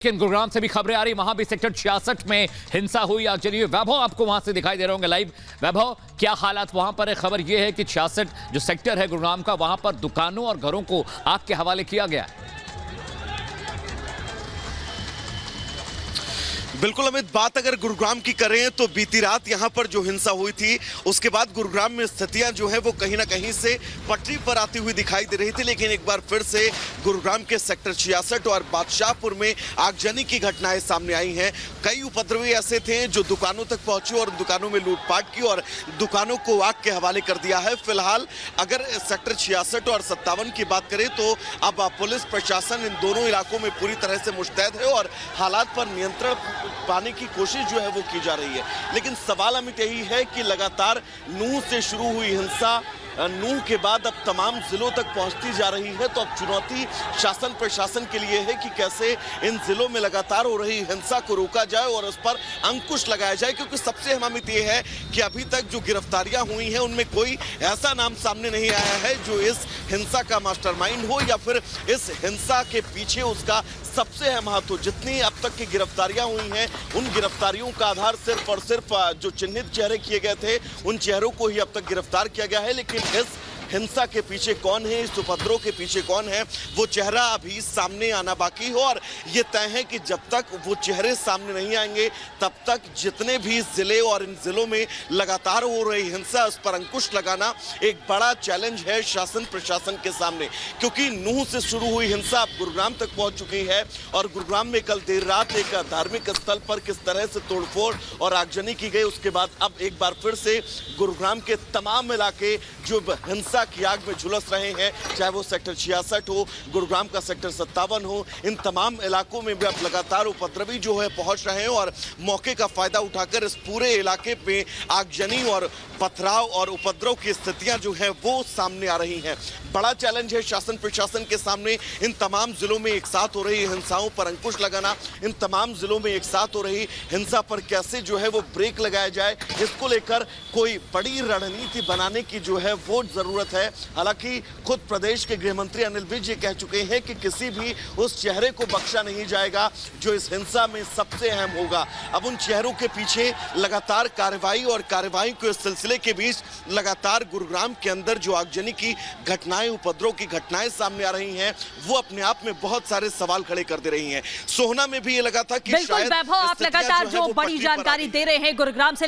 लेकिन गुरुग्राम से भी खबरें आ रही, वहां भी सेक्टर 66 में हिंसा हुई। आगजनी वैभव आपको वहां से दिखाई दे रहे होंगे लाइव। वैभव, क्या हालात वहां पर है? खबर यह है कि 66 जो सेक्टर है गुरुग्राम का, वहां पर दुकानों और घरों को आग के हवाले किया गया है। बिल्कुल अमित, बात अगर गुरुग्राम की करें तो बीती रात यहां पर जो हिंसा हुई थी उसके बाद गुरुग्राम में स्थितियां जो है वो कहीं ना कहीं से पटरी पर आती हुई दिखाई दे रही थी। लेकिन एक बार फिर से गुरुग्राम के सेक्टर 66 और बादशाहपुर में आगजनी की घटनाएं सामने आई हैं। कई उपद्रवी ऐसे थे जो दुकानों तक पहुंचे और दुकानों में लूटपाट की और दुकानों को आग के हवाले कर दिया है। फिलहाल अगर सेक्टर 66 और 57 की बात करें तो अब पुलिस प्रशासन इन दोनों इलाकों में पूरी तरह से मुस्तैद है और हालात पर नियंत्रण पाने की कोशिश जो है वो की जा रही है। लेकिन सवाल अमित यही है कि लगातार नूह से शुरू हुई हिंसा नूह के बाद अब तमाम जिलों तक पहुंचती जा रही है। तो अब चुनौती शासन प्रशासन के लिए है कि कैसे इन जिलों में लगातार हो रही हिंसा को रोका जाए और उस पर अंकुश लगाया जाए। क्योंकि सबसे अहम अमित ये है कि अभी तक जो गिरफ्तारियां हुई हैं उनमें कोई ऐसा नाम सामने नहीं आया है जो इस हिंसा का मास्टरमाइंड हो या फिर इस हिंसा के पीछे उसका सबसे अहम हाथ हो। जितनी अब तक की गिरफ्तारियां हुई हैं उन गिरफ्तारियों का आधार सिर्फ और सिर्फ जो चिन्हित चेहरे किए गए थे उन चेहरों को ही अब तक गिरफ्तार किया गया है। लेकिन इस हिंसा के पीछे कौन है, इस उपद्रव के पीछे कौन है, वो चेहरा अभी सामने आना बाकी हो। और ये तय है कि जब तक वो चेहरे सामने नहीं आएंगे तब तक जितने भी जिले और इन जिलों में लगातार हो रही हिंसा उस पर अंकुश लगाना एक बड़ा चैलेंज है शासन प्रशासन के सामने। क्योंकि नूह से शुरू हुई हिंसा अब गुरुग्राम तक पहुंच चुकी है और गुरुग्राम में कल देर रात एक धार्मिक स्थल पर किस तरह से तोड़फोड़ और आगजनी की गई, उसके बाद अब एक बार फिर से गुरुग्राम के तमाम इलाके जो हिंसा की आग में झुलस रहे हैं, चाहे वो सेक्टर 66 हो, गुरुग्राम का सेक्टर 57 हो, इन तमाम इलाकों में भी अब लगातार उपद्रवी जो है पहुंच रहे हैं और मौके का फायदा उठाकर इस पूरे इलाके पे आगजनी और पथराव और उपद्रव की स्थितियां जो है वो सामने आ रही हैं। बड़ा चैलेंज है शासन प्रशासन के सामने इन तमाम जिलों में एक साथ हो रही हिंसाओं पर अंकुश लगाना, इन तमाम जिलों में एक साथ हो रही हिंसा पर कैसे जो है वो ब्रेक लगाया जाए, इसको लेकर कोई बड़ी रणनीति बनाने की जो है वो जरूरत है। हालांकि खुद प्रदेश के गृह मंत्री अनिल विज ये कह चुके हैं कि किसी भी उस चेहरे को बख्शा नहीं जाएगा जो इस हिंसा में सबसे अहम होगा। अब उन चेहरों के पीछे लगातार कार्रवाई और कार्रवाई के सिलसिले के बीच लगातार गुरुग्राम के अंदर जो आगजनी की घटनाएं, उपद्रव की घटनाएं सामने आ रही हैं वो अपने आप में बहुत सारे सवाल खड़े कर दे रही हैं। सोहना में भी ये लगा था कि बिल्कुल वैभव, आप लगातार जो बड़ी जानकारी दे रहे हैं गुरुग्राम से।